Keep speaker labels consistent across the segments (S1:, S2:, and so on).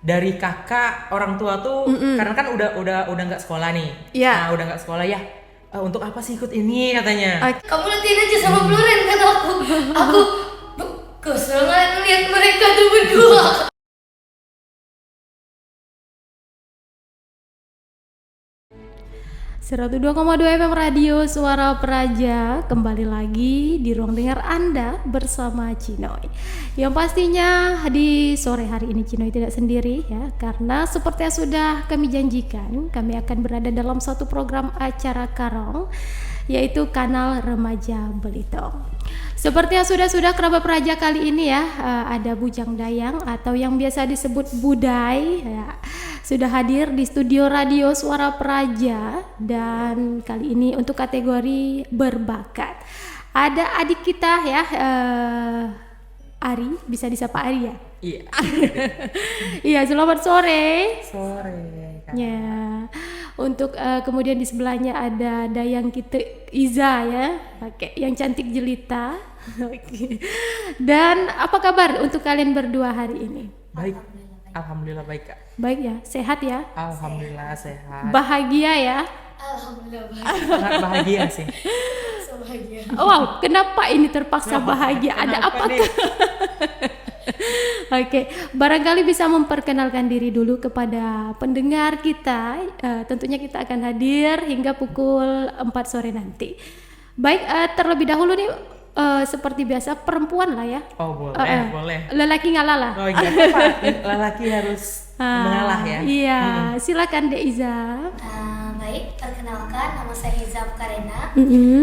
S1: dari kakak orang tua tuh karena kan udah nggak sekolah nih.
S2: Iya.
S1: Nah, udah nggak sekolah ya. Untuk apa sih ikut ini katanya?
S3: Kamu latihan aja sama Floren kan aku kesel ngeliat mereka tuh berdua.
S2: 102,2 FM Radio Suara Praja, kembali lagi di ruang dengar Anda bersama Cinoy. Yang pastinya di sore hari ini Cinoy tidak sendiri ya, karena seperti yang sudah kami janjikan, kami akan berada dalam satu program acara Karong, yaitu Kanal Remaja Belitung. Seperti yang sudah kerabat Praja kali ini ya, ada Bujang Dayang atau yang biasa disebut Budai ya, sudah hadir di studio Radio Suara Praja, dan kali ini untuk kategori berbakat ada adik kita ya, Ari, bisa disapa Ari ya?
S1: Iya.
S2: Iya, selamat sore.
S1: Sore. Kak.
S2: Ya, untuk kemudian di sebelahnya ada Dayang kita Iza ya, oke, yang cantik jelita. Oke. Dan apa kabar untuk kalian berdua hari ini?
S1: Baik. Alhamdulillah baik, Kak.
S2: Baik ya, sehat ya?
S1: Alhamdulillah sehat.
S2: Bahagia ya?
S3: Alhamdulillah bahagia.
S1: Sangat bahagia sih.
S3: So bahagia.
S2: Wow, kenapa ini terpaksa bahagia? Ada
S1: Kenapa
S2: apa?
S1: nih?
S2: Oke, barangkali bisa memperkenalkan diri dulu kepada pendengar kita. Tentunya kita akan hadir hingga pukul 4 sore nanti. Baik, terlebih dahulu nih seperti biasa perempuan lah ya.
S1: Oh, boleh.
S2: Lelaki ngalah lah.
S1: Oh iya, Pak. Lelaki harus mengalah ya.
S2: Iya, silakan Dek Iza.
S3: Baik, perkenalkan nama saya Hiza Karena.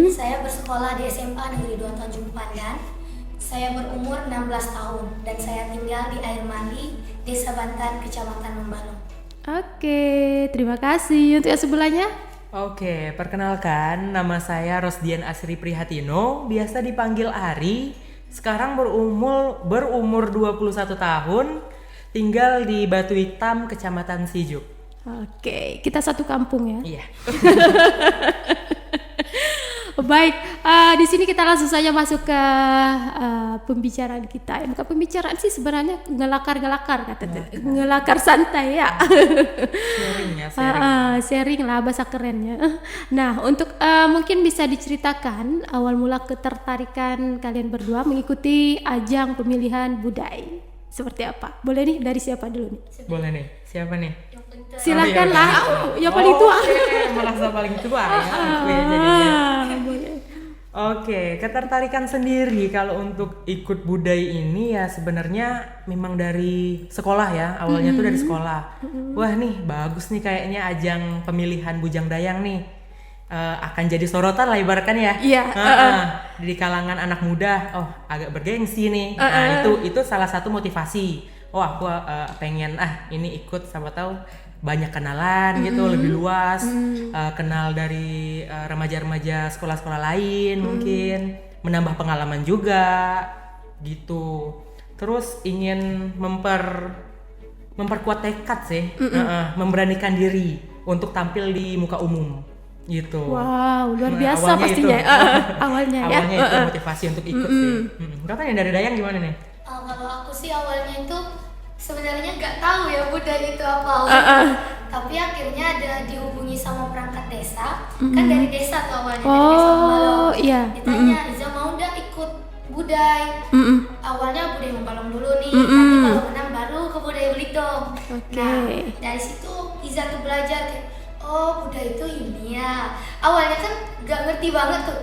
S3: Saya bersekolah di SMA Negeri 2 Tanjung Pandan. Saya berumur 16 tahun dan saya tinggal di Air Mandi, Desa Bantan, Kecamatan Membalong.
S2: Oke, terima kasih. Untuk yang sebelahnya?
S1: Oke, perkenalkan nama saya Rosdian Asri Prihatino, biasa dipanggil Ari. Sekarang berumur 21 tahun, tinggal di Batu Hitam, Kecamatan Sijuk.
S2: Oke, kita satu kampung ya.
S1: Iya.
S2: Baik, di sini kita langsung saja masuk ke pembicaraan kita. Bukan pembicaraan sih sebenarnya, ngelakar katanya. Ngelakar santai ya. Sharing lah bahasa kerennya. Nah, untuk mungkin bisa diceritakan awal mula ketertarikan kalian berdua mengikuti ajang pemilihan budaya. Seperti apa? Boleh nih, dari siapa dulu nih?
S1: Boleh nih, siapa nih?
S2: Silakan lah, yang paling tua.
S1: Merasa paling tua ya.
S2: Boleh.
S1: Oke, ketertarikan sendiri kalau untuk ikut budaya ini ya sebenarnya memang dari sekolah ya. Awalnya tuh dari sekolah. Wah nih, bagus nih kayaknya ajang pemilihan Bujang Dayang nih. Akan jadi sorotan lah ibaratkan ya.
S2: Iya.
S1: Di kalangan anak muda, oh agak bergengsi nih. Itu salah satu motivasi. Oh aku pengen ini ikut, sama tahu banyak kenalan gitu, lebih luas, kenal dari remaja-remaja sekolah-sekolah lain, mungkin menambah pengalaman juga gitu. Terus ingin memperkuat tekad sih, memberanikan diri untuk tampil di muka umum gitu.
S2: Wow, luar biasa pastinya. Awalnya ya.
S1: Awalnya itu motivasi untuk ikut sih. Katanya dari Dayang gimana nih?
S3: Kalau aku sih awalnya itu sebenarnya nggak tahu ya budaya itu apa. Tapi akhirnya ada dihubungi sama perangkat desa, kan dari desa tuh awalnya, dari desa Membalong.
S2: Iya.
S3: Ditanya, Iza mau nggak ikut budaya? Awalnya budaya Membalong dulu nih, nanti kalau menang baru ke budaya Belitung. Nah, dari situ Iza tuh belajar kayak, oh budaya itu ini ya. Awalnya kan nggak ngerti banget tuh,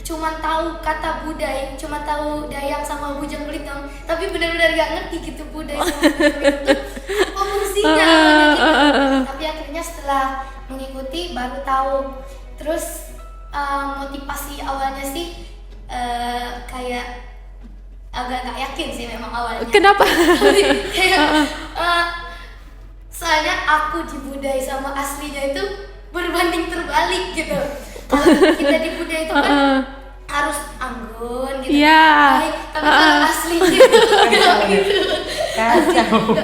S3: cuma tahu kata budaya, cuma tahu Dayang sama Bujang Belitung, tapi benar-benar gak ngerti gitu budaya sama Bujang Belitung apa fungsinya gitu. Tapi akhirnya setelah mengikuti baru tahu. Terus motivasi awalnya sih kayak agak gak yakin sih memang awalnya.
S2: Kenapa?
S3: Kayak soalnya aku di budaya sama aslinya itu berbanding terbalik gitu. Kalau kita di budaya itu kan harus anggun gitu, baik, tapi kalau asli gitu gitu.
S1: Kacau.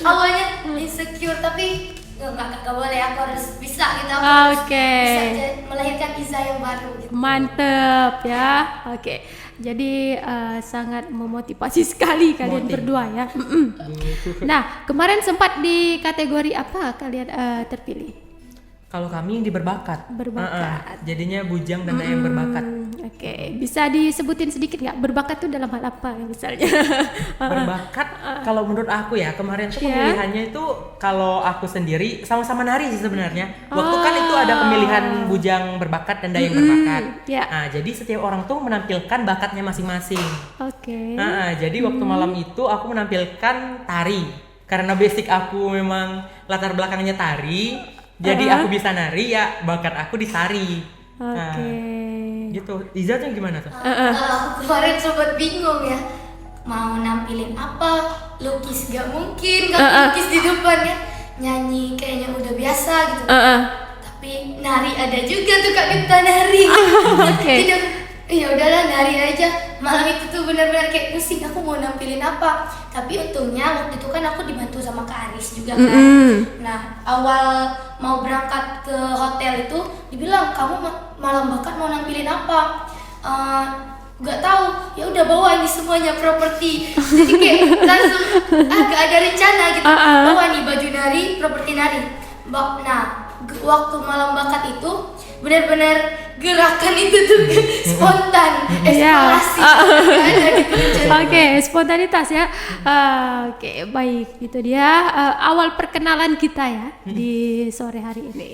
S3: Awalnya insecure, tapi nggak boleh, aku harus bisa gitu, aku harus bisa melahirkan Iza yang baru gitu.
S2: Mantep ya. Oke. Jadi sangat memotivasi sekali kalian berdua ya. Nah, kemarin sempat di kategori apa kalian terpilih?
S1: Kalau kami di berbakat.
S2: Berbakat.
S1: Jadinya bujang dan dayang berbakat.
S2: Oke, bisa disebutin sedikit nggak berbakat tuh dalam hal apa misalnya?
S1: Berbakat kalau menurut aku ya kemarin tuh pemilihannya itu kalau aku sendiri sama-sama nari sih sebenarnya. Waktu kan itu ada pemilihan bujang berbakat dan dayang berbakat. Nah, jadi setiap orang tuh menampilkan bakatnya masing-masing.
S2: Oke.
S1: Jadi waktu malam itu aku menampilkan tari. Karena basic aku memang latar belakangnya tari, jadi aku bisa nari ya bakat aku di tari. Gitu. Iza tuh gimana tuh?
S3: Aku kemarin sempat bingung ya, mau nampilin apa, lukis gak mungkin, lukis di depan ya, nyanyi kayaknya udah biasa gitu. Tapi nari ada juga tuh Kak Dipta nari. Tidak, ya udahlah nari aja. Malam itu tuh benar-benar kayak pusing, aku mau nampilin apa. Tapi untungnya waktu itu kan aku dibantu sama Kak Aris juga kan. Nah, awal mau berangkat ke hotel itu dibilang kamu malam bakat mau nampilin apa? Gak tahu. Ya udah bawa ini semuanya properti. Jadi kayak langsung gak ada rencana gitu. Bawa nih baju nari, properti nari. Nah, waktu malam bakat itu benar-benar gerakan itu tuh spontan, eksplorasi.
S2: Oke, spontanitas ya. Oke, baik. Itu dia awal perkenalan kita ya di sore hari ini.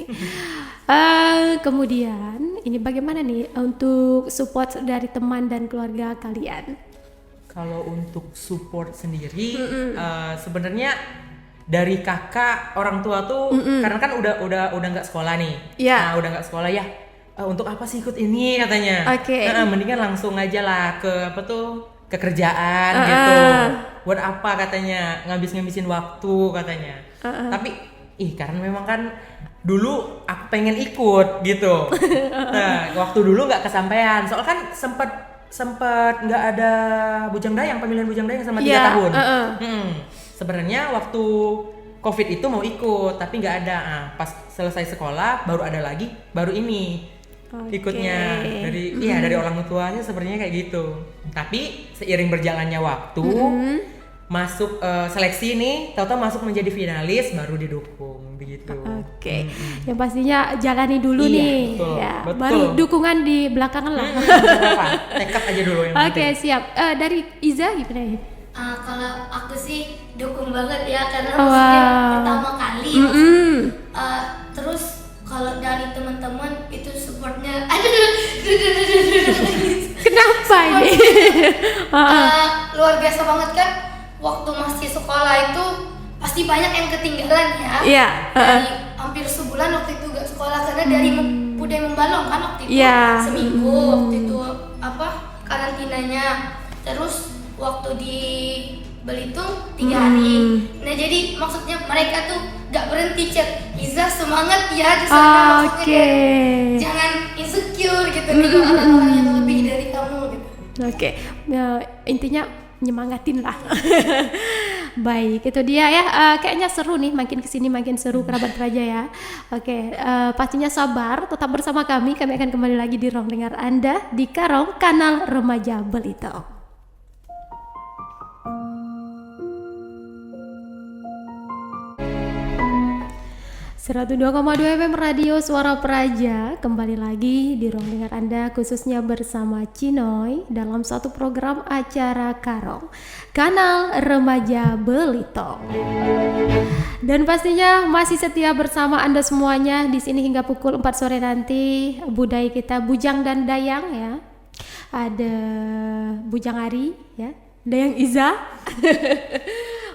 S2: Kemudian ini bagaimana nih untuk support dari teman dan keluarga kalian?
S1: Kalau untuk support sendiri sebenarnya dari kakak orang tua tuh karena kan udah nggak sekolah nih. Nah, udah nggak sekolah ya. Untuk apa sih ikut ini katanya? Mendingan langsung aja lah ke ke kerjaan gitu. Buat apa katanya ngabisin waktu katanya. Tapi karena memang kan dulu aku pengen ikut gitu. Nah, waktu dulu nggak kesampaian. Soalnya kan sempet nggak ada pemilihan bujang dayang selama 3 tahun. Sebenarnya waktu COVID itu mau ikut tapi nggak ada. Pas selesai sekolah baru ada lagi, baru ini ikutnya dari orang tuanya sebenarnya kayak gitu. Tapi seiring berjalannya waktu masuk seleksi nih, tahu-tahu masuk menjadi finalis baru didukung begitu.
S2: Yang pastinya jalani dulu nih.
S1: Betul,
S2: ya.
S1: betul.
S2: Baru dukungan di belakangan lah.
S1: Tekad aja dulu yang
S2: penting. Siap. Dari Iza gimana ya?
S3: Kalau aku sih dukung banget ya karena maksudnya pertama kali. Terus kalau dari teman-teman itu supportnya
S2: kenapa ini?
S3: Luar biasa banget kan. Waktu masih sekolah itu pasti banyak yang ketinggalan ya. Dari hampir sebulan waktu itu gak sekolah karena dari budaya membalong kan waktu itu seminggu waktu itu karantinanya. Terus waktu di Belitung 3 hari. Nah jadi maksudnya mereka tuh gak berhenti chat, Iza semangat ya di sana, maksudnya jangan insecure gitu dengan orang-orang yang lebih dari kamu gitu.
S2: Intinya nyemangatin lah. Baik, itu dia ya. Kayaknya seru nih, makin kesini makin seru Kerabat Praja ya. Pastinya sabar, tetap bersama kami. Kami akan kembali lagi di ruang dengar Anda di Karong, Kanal Remaja Belitung. 102,2 FM Radio Suara Praja, kembali lagi di ruang dengar Anda khususnya bersama Cinoy dalam satu program acara Karong, Kanal Remaja Belitung. Dan pastinya masih setia bersama Anda semuanya di sini hingga pukul 4 sore nanti. Budaya kita bujang dan dayang ya. Ada bujang Ari ya, dayang Iza.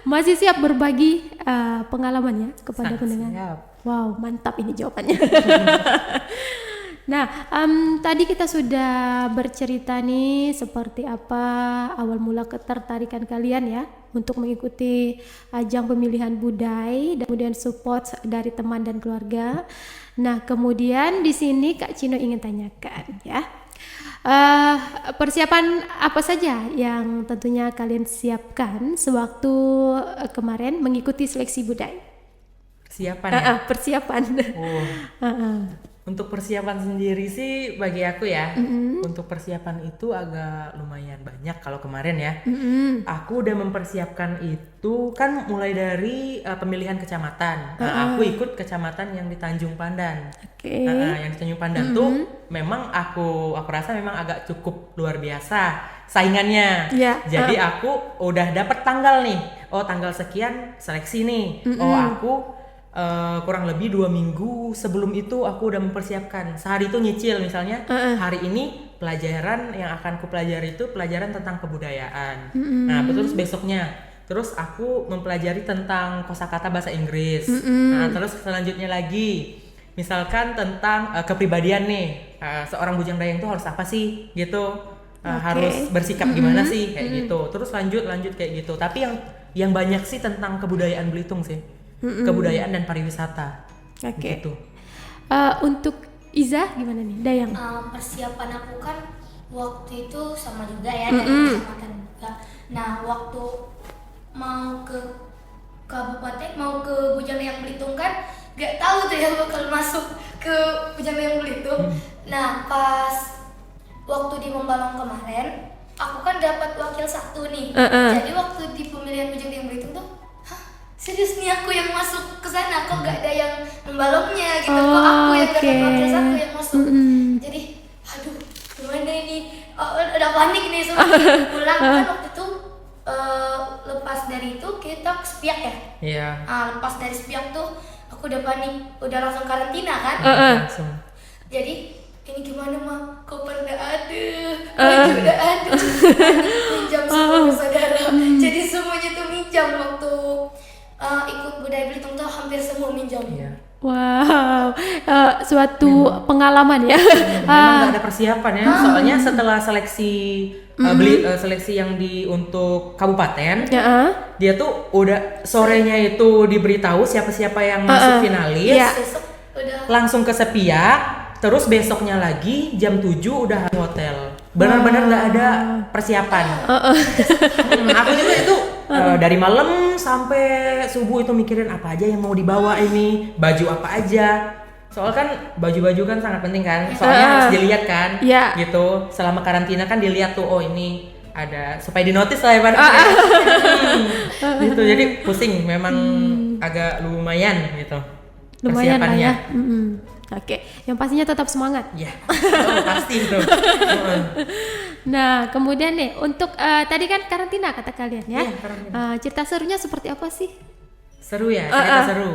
S2: Masih siap berbagi pengalamannya kepada pendengar. Siap. Wow, mantap ini jawabannya. Nah, tadi kita sudah bercerita nih seperti apa awal mula ketertarikan kalian ya untuk mengikuti ajang pemilihan budaya dan kemudian support dari teman dan keluarga. Nah, kemudian di sini Kak Cino ingin tanyakan ya. Persiapan apa saja yang tentunya kalian siapkan sewaktu kemarin mengikuti seleksi budaya?
S1: Persiapan ya?
S2: Persiapan.
S1: Untuk persiapan sendiri sih bagi aku ya, untuk persiapan itu agak lumayan banyak kalau kemarin ya. Aku udah mempersiapkan itu kan mulai dari pemilihan kecamatan. Aku ikut kecamatan yang di Tanjung Pandan. Yang di Tanjung Pandan tuh memang aku rasa memang agak cukup luar biasa saingannya. Jadi aku udah dapet tanggal nih. Oh, tanggal sekian seleksi nih. Oh, aku kurang lebih 2 minggu sebelum itu aku udah mempersiapkan. Sehari itu nyicil misalnya, hari ini pelajaran yang akan ku pelajari itu pelajaran tentang kebudayaan. Nah, terus besoknya terus aku mempelajari tentang kosakata bahasa Inggris. Nah, terus selanjutnya lagi misalkan tentang kepribadian nih, seorang bujang dayang itu harus apa sih gitu, harus bersikap gimana sih kayak gitu. Terus lanjut kayak gitu. Tapi yang banyak sih tentang kebudayaan Belitung sih. Kebudayaan dan pariwisata. Gitu.
S2: Untuk Iza gimana nih, Dayang?
S3: Persiapan aku kan waktu itu sama juga ya dari kecamatan juga. Nah, waktu mau ke kabupaten, mau ke Bujang Dayang Belitung kan gak tahu tuh ya bakal masuk ke Bujang Dayang Belitung. Nah, pas waktu di Membalong kemarin, aku kan dapat wakil 1 nih. Jadi waktu di pemilihan Bujang Dayang Belitung tuh, serius nih aku yang masuk ke sana, kok gak ada yang membalongnya gitu, kok aku yang dapat wakil 1 yang masuk. Jadi aduh gimana ini, udah panik nih semua. Pulang kan waktu itu lepas dari itu kita ke Sepiak ya.
S1: Iya.
S3: Lepas dari Sepiak tuh aku udah panik, udah langsung karantina kan.
S1: Langsung.
S3: Jadi ini gimana mah, koper udah ada, baju udah ada, minjam semua ke saudara. Jadi semuanya tuh minjam waktu ikut budaya Belitung tuh hampir semua minjam.
S2: Wow, suatu pengalaman ya.
S1: Memang gak ada persiapan ya, soalnya setelah seleksi seleksi yang untuk kabupaten, dia tuh udah sorenya itu diberitahu siapa-siapa yang masuk finalis,
S3: Besok udah
S1: langsung ke Sepiak, terus besoknya lagi jam 7 udah di hotel. Benar-benar gak ada persiapan. Aku juga itu dari malam sampai subuh itu mikirin apa aja yang mau dibawa ini, baju apa aja. Soalnya kan baju-baju kan sangat penting kan, soalnya harus dilihat kan, gitu. Selama karantina kan dilihat tuh, oh ini ada supaya dinotis lah ya Pak. Gitu, jadi pusing, memang agak lumayan gitu.
S2: Lumayan lah
S1: persiapannya.
S2: ya. Oke, yang pastinya tetap semangat.
S1: Ya, pasti itu.
S2: Nah, kemudian nih untuk tadi kan karantina kata kalian ya.
S1: Iya, karantina.
S2: Cerita serunya seperti apa sih?
S1: Seru ya, cerita seru.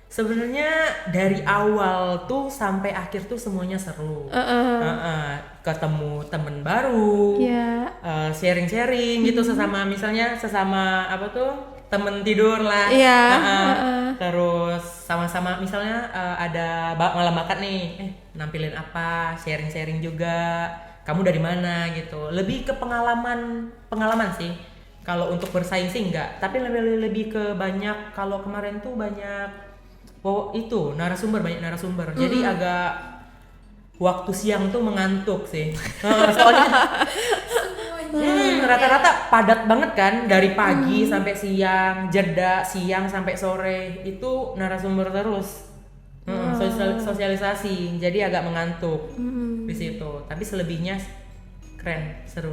S1: Sebenarnya dari awal tuh sampai akhir tuh semuanya seru. Ketemu temen baru, sharing-sharing gitu sesama apa tuh temen tidur lah. Terus sama-sama misalnya ada malam makan nih, nampilin apa, sharing-sharing juga. Kamu dari mana gitu. Lebih ke pengalaman sih. Kalau untuk bersaing sih enggak, tapi lebih ke banyak. Kalau kemarin tuh banyak banyak narasumber. Jadi agak waktu siang tuh mengantuk sih. Soalnya rata-rata padat banget kan, dari pagi sampai siang, jeda siang sampai sore itu narasumber terus. Sosialisasi, jadi agak mengantuk di situ. Tapi selebihnya keren, seru.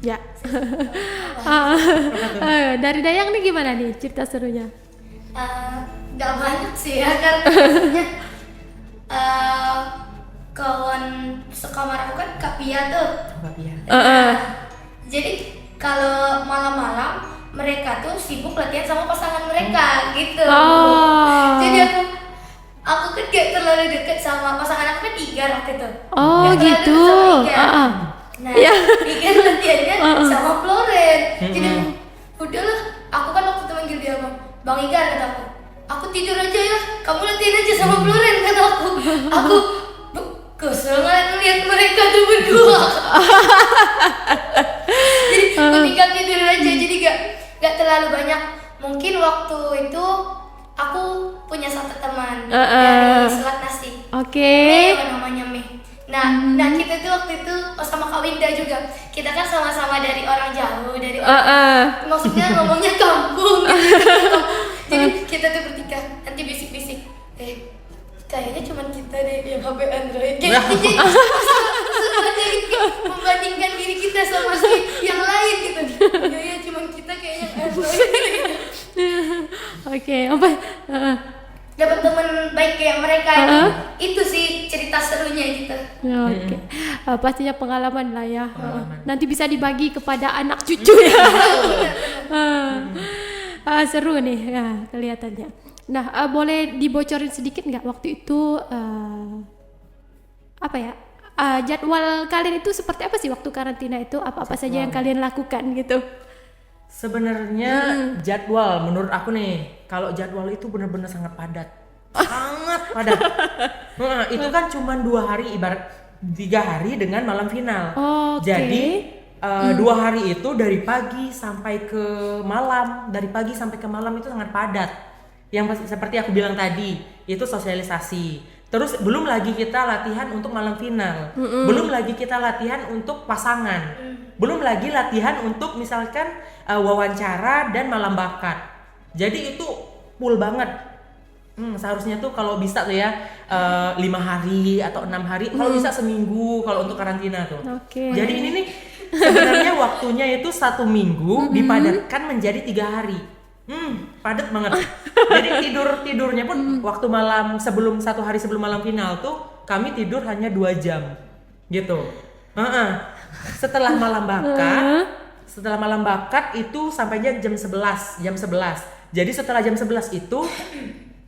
S2: Ya. Dari Dayang nih gimana nih cerita serunya?
S3: Gak banyak sih ya, karena maksudnya kawan sekamar aku kan Kak Pia tuh. Jadi kalau malam-malam mereka tuh sibuk latihan sama pasangan mereka gitu. Jadi aku kan gak terlalu deket sama pasangan aku kan Igar waktu itu. Gak
S2: gitu.
S3: Nah, Igar latihannya sama Floren. Jadi udahlah, aku kan waktu itu manggil dia Bang Igar, kata aku tidur aja ya, kamu latihan aja sama Floren, kata aku kesel ngeliat mereka tuh berdua. Jadi ketika tidur aja, jadi gak terlalu banyak. Mungkin waktu itu aku punya satu teman dari Selat Nasi. Mei namanya Mei. Nah kita tuh waktu itu sama Kak Winda juga. Kita kan sama-sama dari orang jauh, dari orang, maksudnya ngomongnya kampung gitu. Jadi kita tuh bertiga nanti bisik-bisik, kayaknya cuma kita deh yang HP Android. Kayaknya membandingkan diri kita sama si yang lain gitu. Ya cuma kita kayaknya Android.
S2: Oke, apa?
S3: Dapat teman baik kayak mereka. Itu sih cerita serunya gitu.
S2: Oke. Pastinya pengalaman lah ya. Nanti bisa dibagi kepada anak cucu ya. Seru nih ya, kelihatannya. Nah, boleh dibocorin sedikit nggak waktu itu apa ya? Jadwal kalian itu seperti apa sih waktu karantina itu? Apa-apa saja yang kalian lakukan gitu?
S1: Sebenarnya jadwal menurut aku nih, kalau jadwal itu benar-benar sangat padat. Sangat padat. Nah, itu kan cuma 2 hari, ibarat 3 hari dengan malam final. Jadi 2 hari itu dari pagi sampai ke malam, itu sangat padat. Yang seperti aku bilang tadi, itu sosialisasi. Terus belum lagi kita latihan untuk malam final, belum lagi kita latihan untuk pasangan, belum lagi latihan untuk misalkan wawancara dan malam bakat. Jadi itu full banget. Seharusnya tuh kalau bisa tuh ya 5 hari atau 6 hari, kalau bisa seminggu kalau untuk karantina tuh. Jadi ini nih sebenarnya waktunya itu 1 minggu dipadatkan menjadi 3 hari. Padat banget. Jadi tidurnya pun waktu malam 1 hari sebelum malam final tuh kami tidur hanya 2 jam gitu. Setelah malam bakat itu sampainya jam 11. Jadi setelah jam 11 itu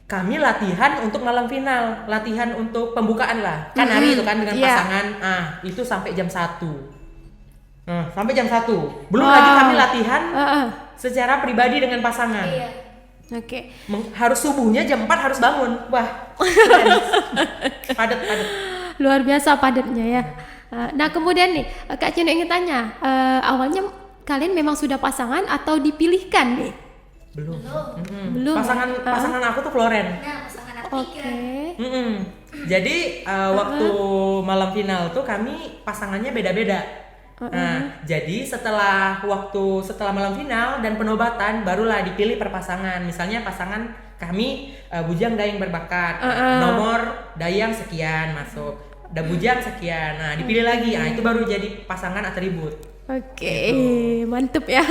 S1: kami latihan untuk malam final, latihan untuk pembukaan lah. Kan hari itu kan dengan pasangan. Itu sampai jam 1. Sampai jam 1. Belum lagi kami latihan secara pribadi dengan pasangan.
S2: Oke.
S1: Harus subuhnya jam 4 harus bangun. Wah. Padat.
S2: Luar biasa padatnya ya. Nah, kemudian nih Kak Cino ingin tanya, awalnya kalian memang sudah pasangan atau dipilihkan nih?
S1: Belum.
S2: Pasangan
S1: aku tuh Floren.
S3: Nah, pasangan aku
S1: Jadi waktu malam final tuh kami pasangannya beda-beda. Nah, jadi setelah malam final dan penobatan barulah dipilih per pasangan. Misalnya pasangan kami bujang dayang berbakat, nomor dayang sekian masuk, bujang sekian. Nah, dipilih lagi. Nah, itu baru jadi pasangan atribut.
S2: Oke, mantep ya.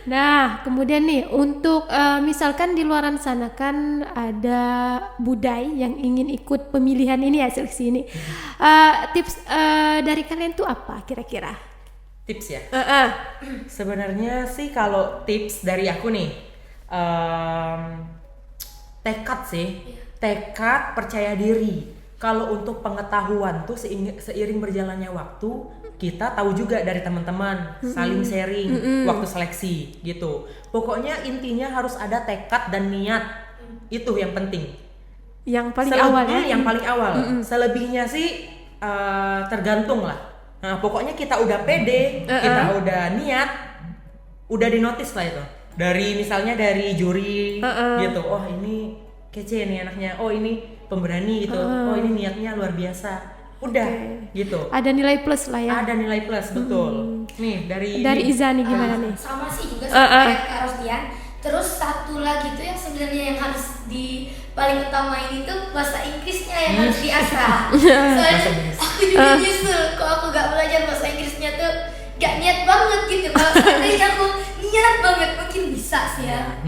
S2: Nah, kemudian nih untuk misalkan di luaran sana kan ada budaya yang ingin ikut pemilihan ini ya, seleksi ini. Tips dari kalian tuh apa kira-kira?
S1: Tips ya? Sebenarnya sih kalau tips dari aku nih, tekad, percaya diri. Kalau untuk pengetahuan tuh seiring berjalannya waktu, kita tahu juga dari teman-teman, saling sharing waktu seleksi gitu. Pokoknya intinya harus ada tekad dan niat. Itu yang penting.
S2: Yang paling awal ya?
S1: Yang paling awal. Selebihnya sih tergantung lah. Nah, pokoknya kita udah pede, kita udah niat, udah dinotis lah itu. Misalnya dari juri gitu. Oh, ini kece nih anaknya. Oh, ini pemberani gitu. Oh, ini niatnya luar biasa. Udah gitu.
S2: Ada nilai plus lah ya.
S1: Ada nilai plus, betul. Nih dari
S2: Iza nih gimana nih?
S3: Sama sih juga sama kayak Kak Rosdian. Terus satu lagi tuh yang sebenarnya yang harus paling utama ini tuh bahasa Inggrisnya yang harus diasah. Soalnya aku juga nyesel kok aku gak belajar bahasa Inggrisnya tuh gak niat banget gitu. Kalau seandainya aku niat banget mungkin bisa sih ya.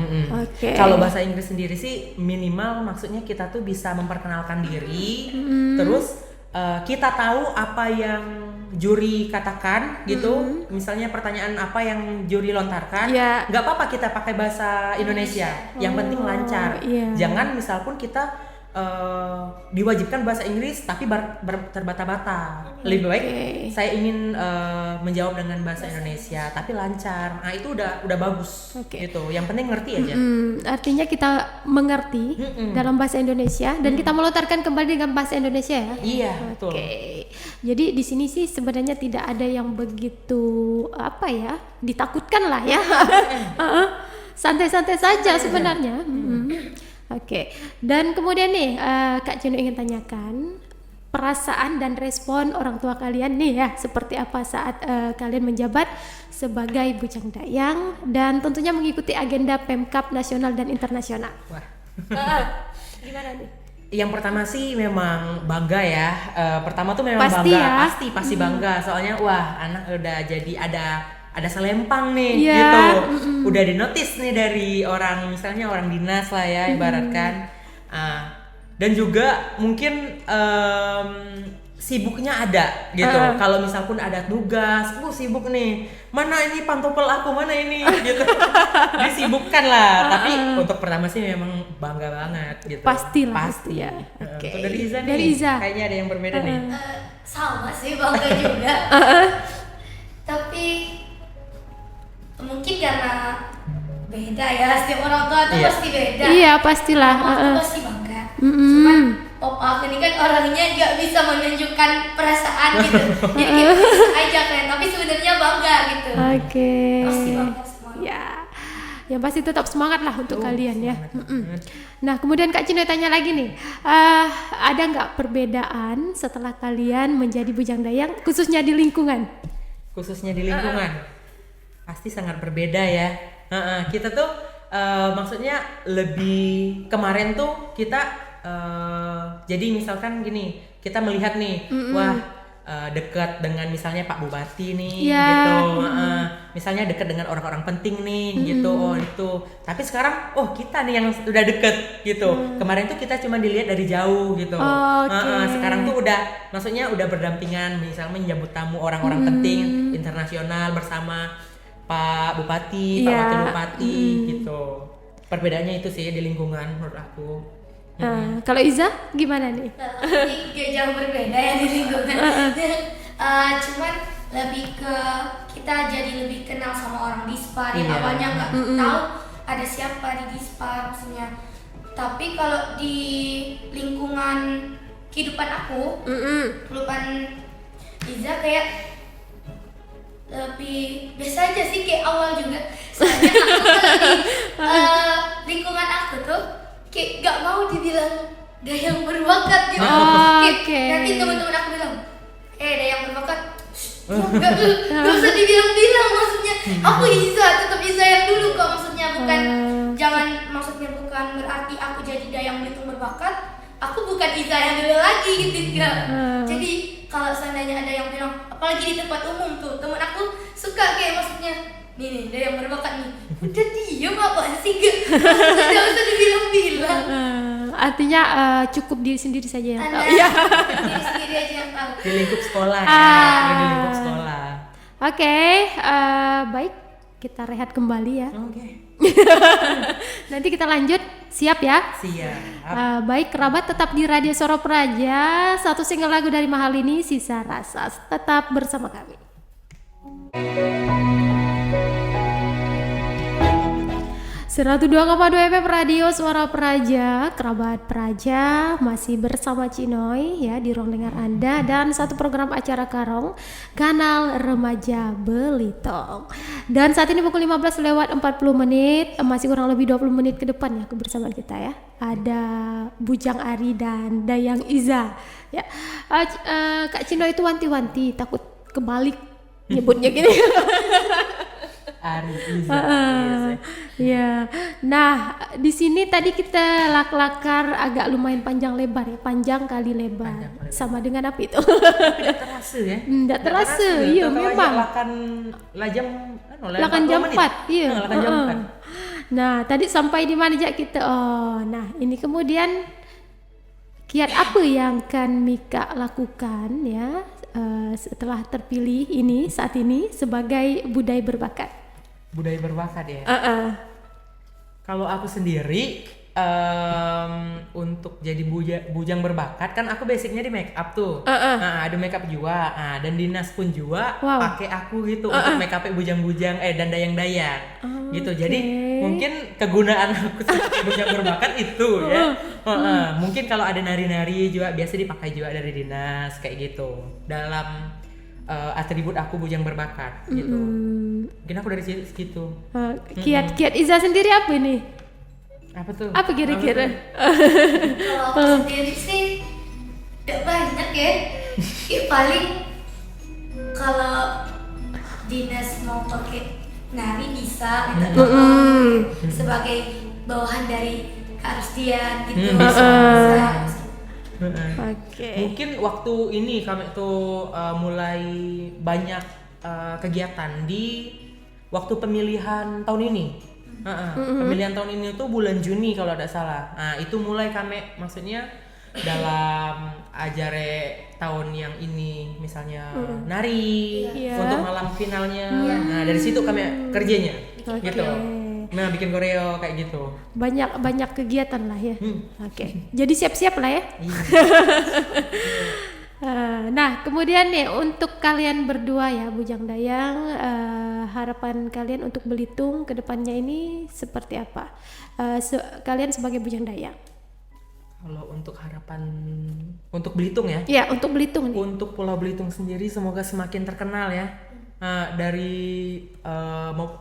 S1: Kalau bahasa Inggris sendiri sih minimal maksudnya kita tuh bisa memperkenalkan diri, terus kita tahu apa yang juri katakan gitu. Misalnya pertanyaan apa yang juri lontarkan, nggak apa-apa kita pakai bahasa Indonesia. Yang penting lancar. Jangan misal pun kita diwajibkan bahasa Inggris tapi terbata-bata. Lebih baik saya ingin menjawab dengan bahasa Indonesia tapi lancar. Nah, itu udah bagus gitu. Yang penting ngerti aja.
S2: Artinya kita mengerti dalam bahasa Indonesia dan kita melontarkan kembali dengan bahasa Indonesia ya.
S1: Iya, betul.
S2: Jadi di sini sih sebenarnya tidak ada yang begitu ditakutkan lah ya. Santai-santai saja sebenarnya. Dan kemudian nih Kak Cino ingin tanyakan perasaan dan respon orang tua kalian nih ya, seperti apa saat kalian menjabat sebagai bujang dayang dan tentunya mengikuti agenda Pemkab nasional dan internasional.
S1: Wah.
S2: Gimana nih?
S1: Yang pertama sih memang bangga ya. Pertama tuh memang
S2: Pasti
S1: bangga,
S2: ya.
S1: pasti bangga. Soalnya wah anak udah jadi ada selempang nih
S2: Iya.
S1: gitu. Udah dinotis nih dari orang misalnya orang dinas lah ya ibaratkan. Dan juga mungkin sibuknya ada gitu. Kalau misal pun ada tugas, sibuk nih. Mana ini pantopel aku, mana ini gitu. Disibukkan lah. Tapi untuk pertama sih memang bangga banget gitu.
S2: Pastilah.
S1: Pasti
S2: ya.
S1: Oke. Dari Iza nih.
S2: Dari Iza.
S1: Kayaknya ada yang berbeda nih.
S3: Sama sih bangga juga. Tapi mungkin karena beda ya, setiap orang tua tuh
S1: Iya.
S3: pasti beda.
S2: Iya, pastilah.
S3: Aku pasti bangga. Cuman papa aku ini kan orangnya nggak bisa menunjukkan perasaan gitu. Jadi kayak bisa aja kan, tapi sebenarnya bangga gitu.
S2: Oke.
S3: Pasti bangga semua.
S2: Ya. Yang pasti tetap semangat lah untuk kalian ya. Nah, kemudian Kak Cinoy tanya lagi nih, ada nggak perbedaan setelah kalian menjadi bujang dayang, khususnya di lingkungan?
S1: Khususnya di lingkungan. Pasti sangat berbeda ya. Kita tuh maksudnya lebih kemarin tuh kita jadi misalkan gini, kita melihat nih, wah dekat dengan misalnya Pak Bupati nih gitu, misalnya dekat dengan orang-orang penting nih gitu, oh itu. Tapi sekarang, kita nih yang udah deket gitu. Kemarin tuh kita cuma dilihat dari jauh gitu. Sekarang tuh udah, maksudnya udah berdampingan, misalnya menyambut tamu orang-orang penting internasional bersama Pak Bupati, Pak Wakil Bupati gitu. Perbedaannya itu sih di lingkungan menurut aku.
S2: Kalau Iza gimana nih?
S3: Ini gak jauh berbeda ya di lingkungan. Cuman lebih ke kita jadi lebih kenal sama orang Dispar yang awalnya nggak tahu ada siapa di Dispar maksudnya. Tapi kalau di lingkungan kehidupan aku, kehidupan Iza kayak lebih biasa aja sih kayak awal juga. Soalnya aku kalau di lingkungan aku tuh kayak gak mau dibilang dayang berbakat gitu. Nanti teman-teman aku bilang, dayang berbakat, gak usah dibilang-bilang maksudnya. Aku Iza, tetap Iza yang dulu kok maksudnya, bukan maksudnya bukan berarti aku jadi dayang belitung berbakat. Aku bukan Iza yang dulu lagi gitu enggak. Jadi kalau seandainya ada yang bilang, apalagi di tempat umum tuh, temen aku suka kayak maksudnya, nih dayang berbakat nih, udah diem apa sih gak usah dibilang-bilang.
S2: Artinya cukup diri sendiri saja yang tahu.
S3: Iya. Diri sendiri aja yang tahu.
S1: Di lingkup sekolah ya, di lingkup sekolah.
S2: Oke, baik, kita rehat kembali ya.
S1: Oke.
S2: Nanti kita lanjut, siap ya?
S1: Siap.
S2: Baik kerabat, tetap di Radio Suara Praja. Satu single lagu dari Mahalini, Sisa Rasa. Tetap bersama kami. 102,2 FM Radio Suara Praja, kerabat Praja masih bersama Cinoy ya di ruang dengar Anda dan satu program acara Karong Kanal Remaja Belitung. Dan saat ini pukul 15:40 menit, masih kurang lebih 20 menit ke depan ya kebersamaan kita ya. Ada Bujang Ari dan Dayang Iza ya. Kak Cinoy itu wanti-wanti takut kebalik nyebutnya gini.
S1: Ari Iza.
S2: Ya, nah di sini tadi kita lak-lakar agak lumayan panjang lebar ya, panjang kali lebar. Sama dengan apa itu?
S1: Tidak terasa ya?
S2: Tidak terasa, iya memang.
S1: Lakan
S2: jam 4, iya.
S1: Lakan jam 4.
S2: Nah tadi sampai di mana aja kita? Nah ini kemudian kiat apa yang akan Mika lakukan ya setelah terpilih ini saat ini sebagai budaya berbakat?
S1: Budaya berbakat ya. Kalau aku sendiri untuk jadi bujang berbakat kan aku basicnya di make up tuh. Ada make up juga. Dan dinas pun juga pakai aku gitu untuk make up bujang-bujang dan dayang-dayang. Gitu. Jadi mungkin kegunaan aku sebagai bujang berbakat itu ya. Mungkin kalau ada nari-nari juga biasa dipakai juga dari dinas kayak gitu. Dalam atribut aku bujang berbakat gitu. Mungkin aku dari situ.
S2: Kiat Iza sendiri apa ini?
S1: Apa tuh?
S2: Apa kira-kira?
S3: Kalau aku sendiri sih tidak banyak ya. Paling kalau dinas mau pakai nari bisa minta tolong sebagai bawahan dari Kak Rustian gitu bisa.
S2: Oke.
S1: Mungkin waktu ini kami tuh mulai banyak kegiatan di waktu pemilihan tahun ini. Pemilihan tahun ini tuh bulan Juni kalau tidak salah. Nah itu mulai kami, maksudnya dalam ajare tahun yang ini misalnya nari untuk malam finalnya. Nah dari situ kami kerjanya gitu. Nah bikin koreo kayak gitu.
S2: Banyak kegiatan lah ya. Oke. Jadi siap-siap lah ya. Nah kemudian nih untuk kalian berdua ya Bujang Dayang, harapan kalian untuk Belitung kedepannya ini seperti apa? Kalian sebagai Bujang Dayang.
S1: Kalau untuk harapan untuk Belitung ya?
S2: Ya untuk Belitung nih.
S1: Untuk Pulau Belitung sendiri semoga semakin terkenal ya. Dari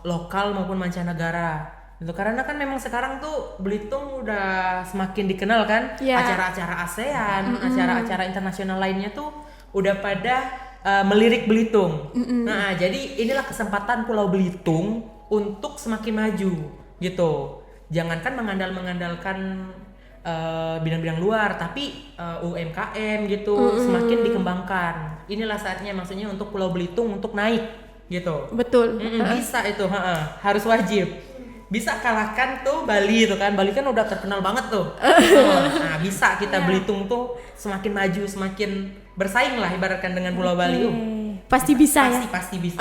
S1: lokal maupun mancanegara gitu. Karena kan memang sekarang tuh Belitung udah semakin dikenal kan, acara-acara ASEAN, acara-acara internasional lainnya tuh udah pada melirik Belitung. Nah jadi inilah kesempatan Pulau Belitung untuk semakin maju gitu. Jangankan mengandalkan bidang-bidang luar, tapi UMKM gitu semakin dikembangkan. Inilah saatnya maksudnya untuk Pulau Belitung untuk naik gitu.
S2: Betul.
S1: Bisa itu, harus wajib. Bisa kalahkan tuh Bali tuh kan. Bali kan udah terkenal banget tuh. Nah, bisa kita Belitung tuh semakin maju, semakin bersaing lah ibaratkan dengan Pulau Bali.
S2: Pasti bisa ya.
S1: Pasti bisa.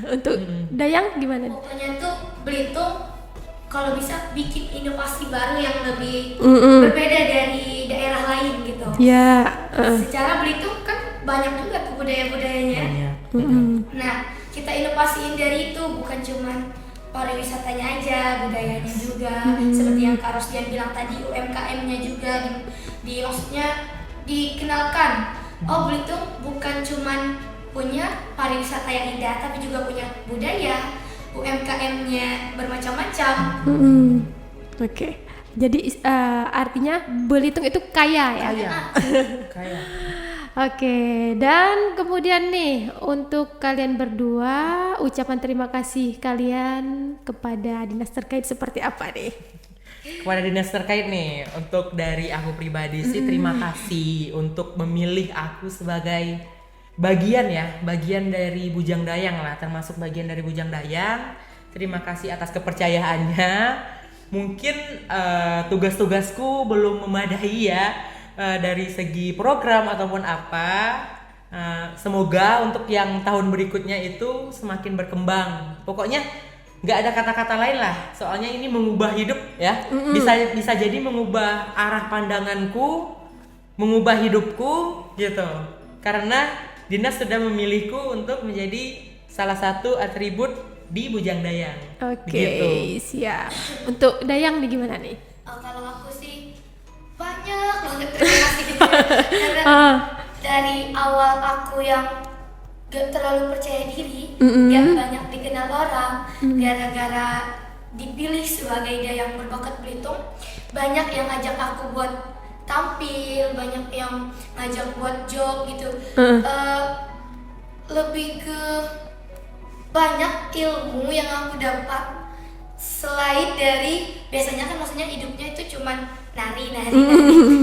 S2: Untuk Dayang gimana?
S3: Pokoknya tuh Belitung kalau bisa bikin inovasi baru yang lebih berbeda dari daerah lain gitu.
S2: Ya.
S3: Secara Belitung kan banyak juga tuh budaya-budayanya. Nah, kita inovasiin dari itu, bukan cuman pariwisatanya aja, budayanya juga. Seperti yang Kak Rosdian bilang tadi, UMKM-nya juga maksudnya dikenalkan. Oh, Belitung bukan cuman punya pariwisata yang indah, tapi juga punya budaya. UMKM-nya bermacam-macam.
S2: Oke. Jadi artinya Belitung itu kaya ya.
S1: Kaya.
S2: Oke, dan kemudian nih untuk kalian berdua ucapan terima kasih kalian kepada dinas terkait seperti apa nih?
S1: Kepada dinas terkait nih, untuk dari aku pribadi sih terima kasih untuk memilih aku sebagai bagian dari Bujang Dayang lah, termasuk bagian dari Bujang Dayang. Terima kasih atas kepercayaannya. Mungkin tugas-tugasku belum memadai ya dari segi program ataupun apa. Semoga untuk yang tahun berikutnya itu semakin berkembang. Pokoknya nggak ada kata-kata lain lah. Soalnya ini mengubah hidup ya. Bisa jadi mengubah arah pandanganku, mengubah hidupku gitu. Karena dinas sudah memilihku untuk menjadi salah satu atribut di Bujang Dayang.
S2: Oke, siap. Untuk Dayang nih gimana nih?
S3: Kalau aku sih banyak banget terima kasih gitu. Karena dari awal aku yang gak terlalu percaya diri, gak banyak dikenal orang, gara-gara dipilih sebagai Dayang berbakat Belitung, banyak yang ngajak aku buat tampil, banyak yang ngajak buat job gitu. Lebih ke banyak ilmu yang aku dapat selain dari biasanya kan maksudnya hidupnya itu cuman nari.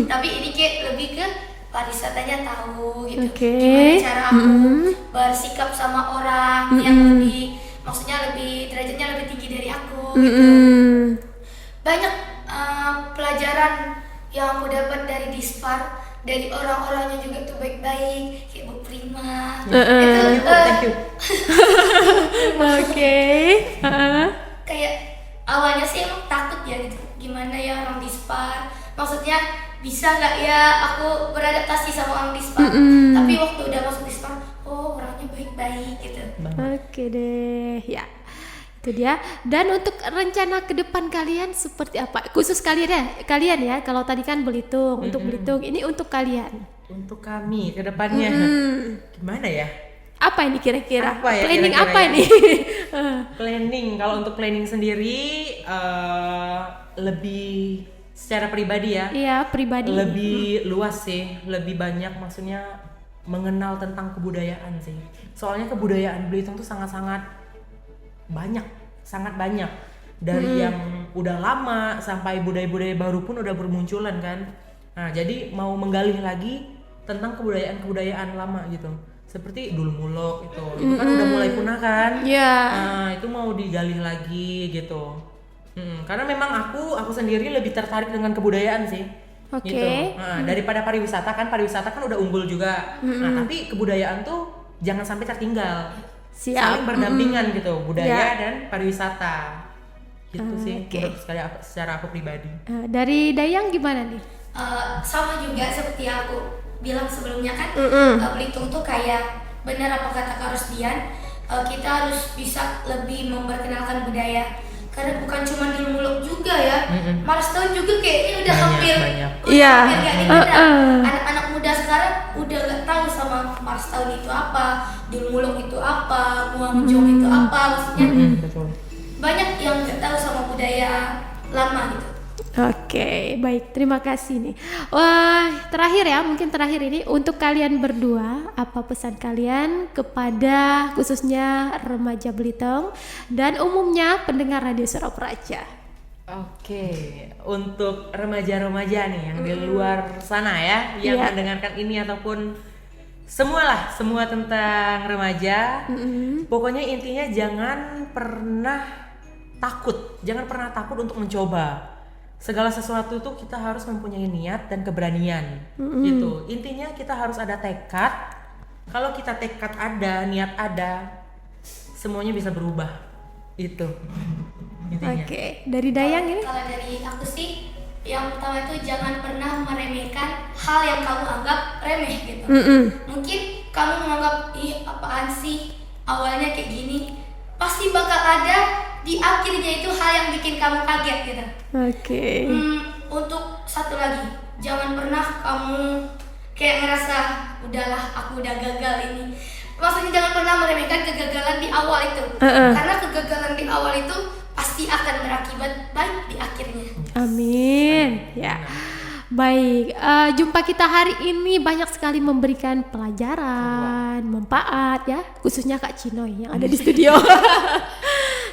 S3: Tapi ini kayak lebih ke pariwisatanya tahu gitu. Gimana cara aku bersikap sama orang yang lebih maksudnya lebih derajatnya lebih tinggi dari aku gitu. Banyak pelajaran yang aku dapat dari Dispar, dari orang-orangnya juga tuh baik-baik, kayak Bu Prima.
S1: Thank you.
S2: Oke.
S3: Kayak awalnya sih emang takut ya gitu, gimana ya orang Dispar, maksudnya bisa nggak ya aku beradaptasi sama orang Dispar. Tapi waktu udah masuk Dispar, oh orangnya baik-baik gitu.
S2: Oke deh, ya itu dia. Dan untuk rencana ke depan kalian seperti apa? Khusus kalian ya. Kalau tadi kan Belitung, untuk Belitung ini untuk kalian.
S1: Untuk kami ke depannya gimana ya?
S2: Apa ini kira-kira? Planning
S1: kira-kira
S2: apa
S1: ya?
S2: ini?
S1: Planning, kalau untuk planning sendiri lebih secara pribadi ya.
S2: Iya, pribadi.
S1: Lebih luas sih, lebih banyak maksudnya mengenal tentang kebudayaan sih. Soalnya kebudayaan Belitung tuh sangat banyak dari yang udah lama sampai budaya-budaya baru pun udah bermunculan kan. Nah, jadi mau menggali lagi tentang kebudayaan lama gitu. Seperti Dul Muluk itu kan udah mulai punah kan?
S2: Iya.
S1: Nah, itu mau digali lagi gitu. Karena memang aku sendiri lebih tertarik dengan kebudayaan sih.
S2: Oke.
S1: Gitu. Nah, daripada pariwisata kan udah unggul juga. Nah, tapi kebudayaan tuh jangan sampai tertinggal.
S2: Siap.
S1: Saling berdampingan gitu, budaya dan pariwisata. Gitu sih menurut secara aku pribadi.
S2: Dari Dayang gimana nih?
S3: Sama juga seperti yang aku bilang sebelumnya kan, Belitung tuh kayak benar apa kata Kak Rosdian, kita harus bisa lebih memperkenalkan budaya, karena bukan cuma di Muluk juga ya, Milestone juga kayaknya udah hampir gak dikenal. Anak-anak muda sekarang udah gak tahu sama Milestone itu apa, di Muluk itu apa, Muangjong itu apa, maksudnya banyak yang gak tahu sama budaya lama gitu.
S2: Oke, baik, terima kasih nih. Wah, terakhir ya, mungkin terakhir ini untuk kalian berdua, apa pesan kalian kepada khususnya remaja Belitung dan umumnya pendengar Radio Suara Praja?
S1: Oke, untuk remaja-remaja nih yang di luar sana ya, yang mendengarkan ini ataupun semua tentang remaja. Pokoknya intinya jangan pernah takut untuk mencoba. Segala sesuatu tuh kita harus mempunyai niat dan keberanian. Gitu. Intinya kita harus ada tekad. Kalau kita tekad ada, niat ada, semuanya bisa berubah. Itu intinya.
S2: Oke, dari Dayang ini?
S3: Kalau dari aku sih, yang pertama itu jangan pernah meremehkan hal yang kamu anggap remeh gitu. Mungkin kamu menganggap apaan sih, awalnya kayak gini, pasti bakal ada di akhirnya itu hal yang bikin kamu kaget gitu.
S2: Oke.
S3: Untuk satu lagi, jangan pernah kamu kayak ngerasa udahlah aku udah gagal ini. Maksudnya jangan pernah meremehkan kegagalan di awal itu. Karena kegagalan di awal itu pasti akan berakibat baik di akhirnya.
S2: Amin. Ya. Baik, jumpa kita hari ini banyak sekali memberikan pelajaran, manfaat ya, khususnya Kak Cinoy yang ada di studio.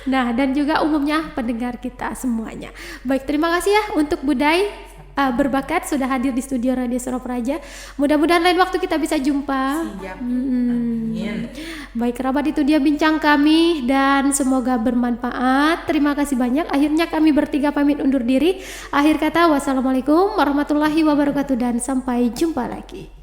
S2: Nah, dan juga umumnya pendengar kita semuanya. Baik, terima kasih ya untuk Budai berbakat sudah hadir di studio Radio Suara Praja. Mudah-mudahan lain waktu kita bisa jumpa.
S1: Siap. Amin.
S2: Baik, kerabat, itu dia bincang kami dan semoga bermanfaat. Terima kasih banyak. Akhirnya kami bertiga pamit undur diri. Akhir kata, wassalamualaikum warahmatullahi wabarakatuh dan sampai jumpa lagi.